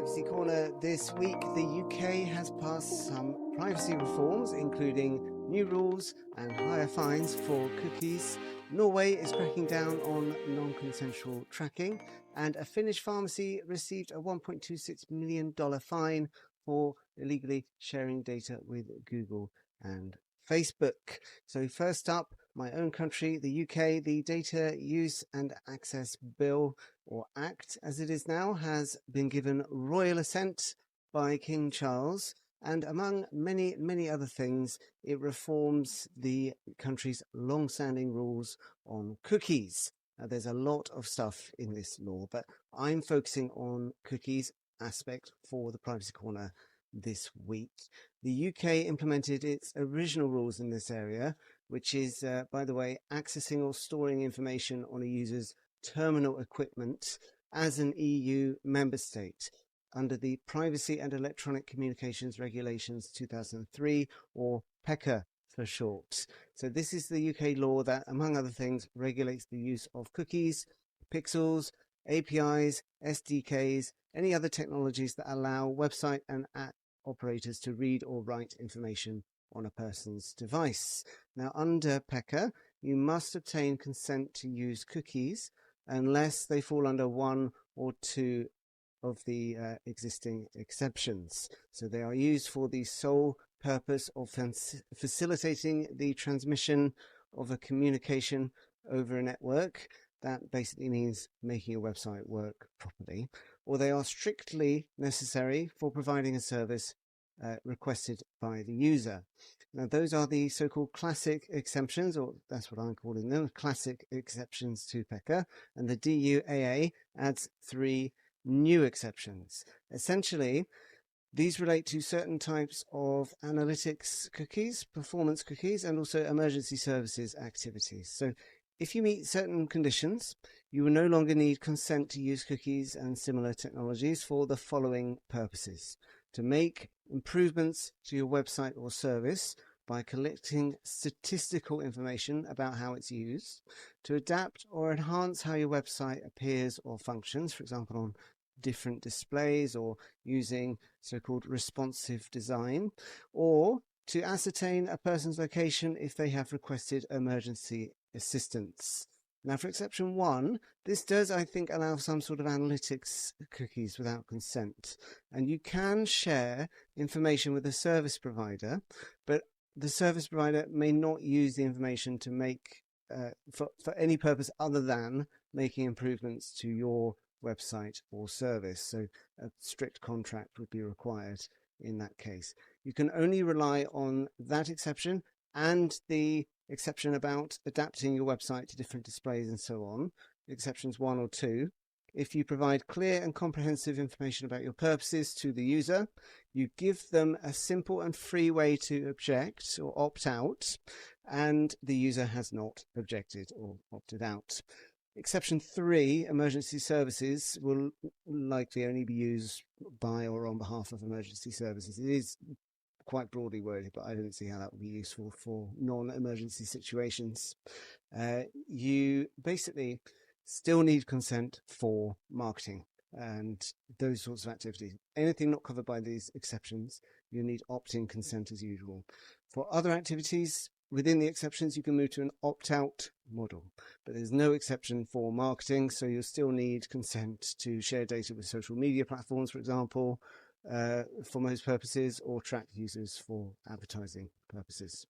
Privacy Corner this week, the UK has passed some privacy reforms, including new rules and higher fines for cookies. Norway is cracking down on non-consensual tracking, and a Finnish pharmacy received a $1.26 million fine for illegally sharing data with Google and Facebook. So first up, my own country, the UK, the Data Use and Access Bill, or Act as it is now, has been given royal assent by King Charles, and among many, many other things, it reforms the country's long-standing rules on cookies. Now, there's a lot of stuff in this law, but I'm focusing on cookies aspect for the Privacy Corner this week. The UK implemented its original rules in this area, which is, by the way, accessing or storing information on a user's terminal equipment as an EU member state under the Privacy and Electronic Communications Regulations 2003, or PECR for short. So this is the UK law that, among other things, regulates the use of cookies, pixels, APIs, SDKs, any other technologies that allow website and app operators to read or write information on a person's device. Now, under PECR, you must obtain consent to use cookies unless they fall under one or two of the existing exceptions. So they are used for the sole purpose of facilitating the transmission of a communication over a network. That basically means making a website work properly, or they are strictly necessary for providing a service requested by the user. Now, those are the so-called classic exemptions, or that's what I'm calling them, classic exceptions to PECR, and the DUAA adds 3 new exceptions. Essentially, these relate to certain types of analytics cookies, performance cookies, and also emergency services activities. So if you meet certain conditions, you will no longer need consent to use cookies and similar technologies for the following purposes: to make improvements to your website or service by collecting statistical information about how it's used, to adapt or enhance how your website appears or functions, for example, on different displays or using so-called responsive design, or to ascertain a person's location if they have requested emergency assistance. Now, for exception 1, this does, I think, allow some sort of analytics cookies without consent. And you can share information with a service provider, but the service provider may not use the information to make for any purpose other than making improvements to your website or service. So a strict contract would be required in that case. You can only rely on that exception and the exception about adapting your website to different displays and so on, exceptions 1 or 2. If you provide clear and comprehensive information about your purposes to the user, you give them a simple and free way to object or opt out, and the user has not objected or opted out. Exception 3, emergency services, will likely only be used by or on behalf of emergency services. It is quite broadly worded, but I don't see how that would be useful for non-emergency situations. You basically still need consent for marketing and those sorts of activities. Anything not covered by these exceptions, you need opt-in consent as usual. For other activities within the exceptions, you can move to an opt-out model, but there's no exception for marketing, so you'll still need consent to share data with social media platforms, for example, for most purposes, or track users for advertising purposes.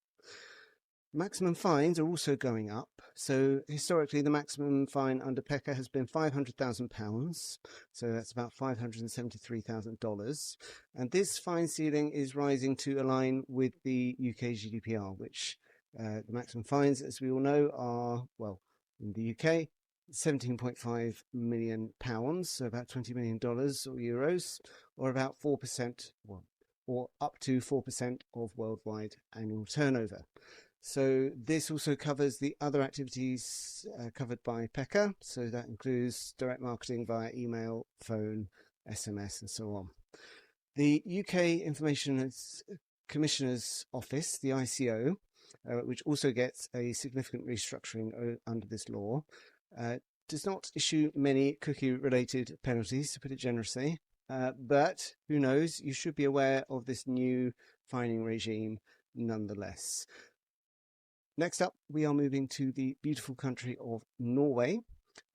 Maximum fines are also going up. So historically, the maximum fine under PECR has been £500,000. So that's about $573,000. And this fine ceiling is rising to align with the UK GDPR, which the maximum fines, as we all know, are, well, in the UK, £17.5 million, so about $20 million or euros, or about 4%, or up to 4% of worldwide annual turnover. So this also covers the other activities covered by PECR. So that includes direct marketing via email, phone, SMS, and so on. The UK Information Commissioner's Office, the ICO, which also gets a significant restructuring under this law, does not issue many cookie-related penalties, to put it generously. but who knows, you should be aware of this new fining regime nonetheless. Next up, we are moving to the beautiful country of Norway,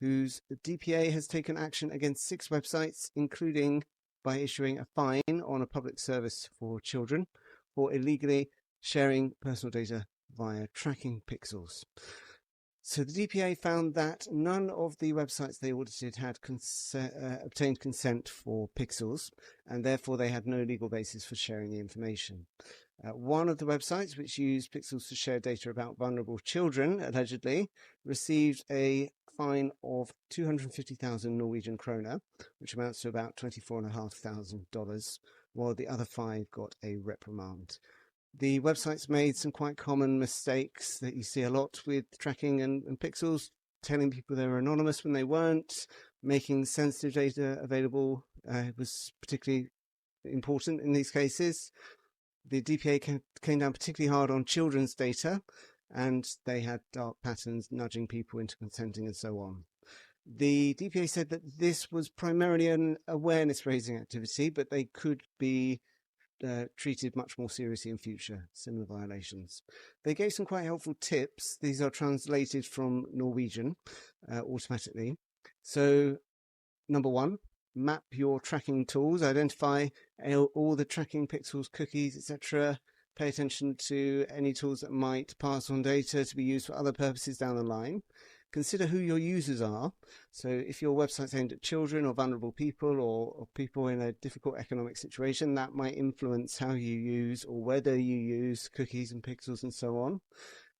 whose DPA has taken action against 6 websites, including by issuing a fine on a public service for children for illegally sharing personal data via tracking pixels. So the DPA found that none of the websites they audited had obtained consent for pixels, and therefore they had no legal basis for sharing the information. One of the websites, which used pixels to share data about vulnerable children, allegedly, received a fine of 250,000 Norwegian kroner, which amounts to about $24,500, while the other 5 got a reprimand. The websites made some quite common mistakes that you see a lot with tracking and pixels, telling people they were anonymous when they weren't, making sensitive data available was particularly important in these cases. The DPA came down particularly hard on children's data, and they had dark patterns nudging people into consenting and so on. The DPA said that this was primarily an awareness-raising activity, but they could be treated much more seriously in future, similar violations. They gave some quite helpful tips. These are translated from Norwegian automatically. So, number 1, map your tracking tools, identify all the tracking pixels, cookies, etc. Pay attention to any tools that might pass on data to be used for other purposes down the line. Consider who your users are. So if your website's aimed at children or vulnerable people or people in a difficult economic situation, that might influence how you use or whether you use cookies and pixels and so on.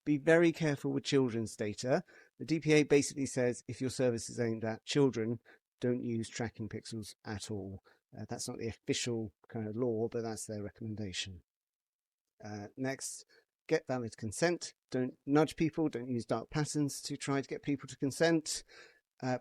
Be very careful with children's data. The DPA basically says if your service is aimed at children, don't use tracking pixels at all. That's not the official kind of law, but that's their recommendation. Next, get valid consent. Don't nudge people. Don't use dark patterns to try to get people to consent.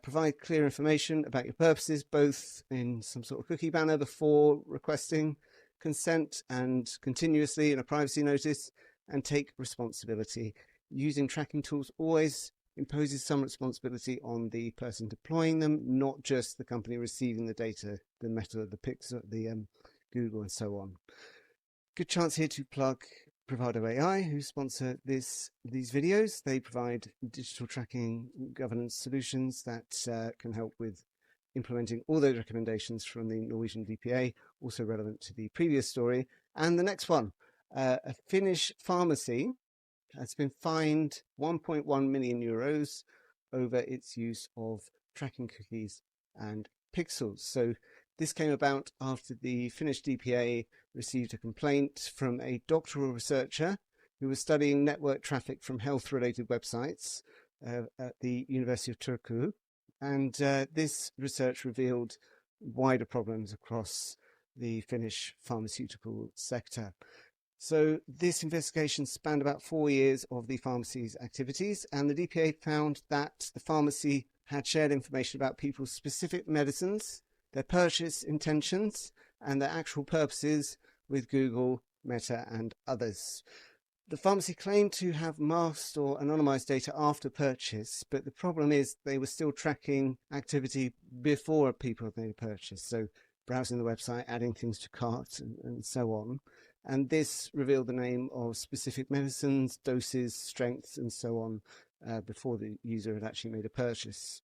Provide clear information about your purposes, both in some sort of cookie banner before requesting consent and continuously in a privacy notice, and take responsibility. Using tracking tools always imposes some responsibility on the person deploying them, not just the company receiving the data, the Meta, the Pixel, the Google, and so on. Good chance here to plug Privado AI, who sponsor these videos. They provide digital tracking governance solutions that can help with implementing all those recommendations from the Norwegian DPA, also relevant to the previous story. And the next one, a Finnish pharmacy has been fined 1.1 million euros over its use of tracking cookies and pixels. So this came about after the Finnish DPA received a complaint from a doctoral researcher who was studying network traffic from health-related websites at the University of Turku. And this research revealed wider problems across the Finnish pharmaceutical sector. So this investigation spanned about 4 years of the pharmacy's activities, and the DPA found that the pharmacy had shared information about people's specific medicines, their purchase intentions, and their actual purposes with Google, Meta, and others. The pharmacy claimed to have masked or anonymized data after purchase, but the problem is they were still tracking activity before people had made a purchase. So browsing the website, adding things to cart, and so on. And this revealed the name of specific medicines, doses, strengths, and so on before the user had actually made a purchase.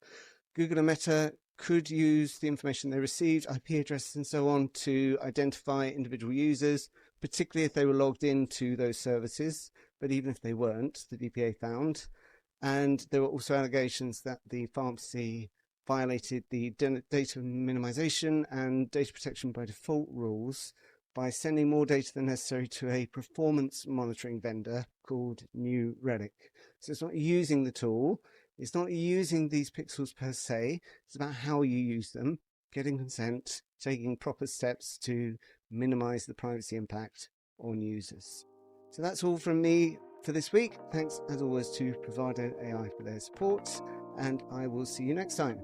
Google and Meta could use the information they received, IP addresses and so on, to identify individual users, particularly if they were logged into those services. But even if they weren't, the DPA found. And there were also allegations that the pharmacy violated the data minimization and data protection by default rules by sending more data than necessary to a performance monitoring vendor called New Relic. So it's not using the tool, it's not using these pixels per se, it's about how you use them, getting consent, taking proper steps to minimize the privacy impact on users. So that's all from me for this week. Thanks as always to Privado AI for their support, and I will see you next time.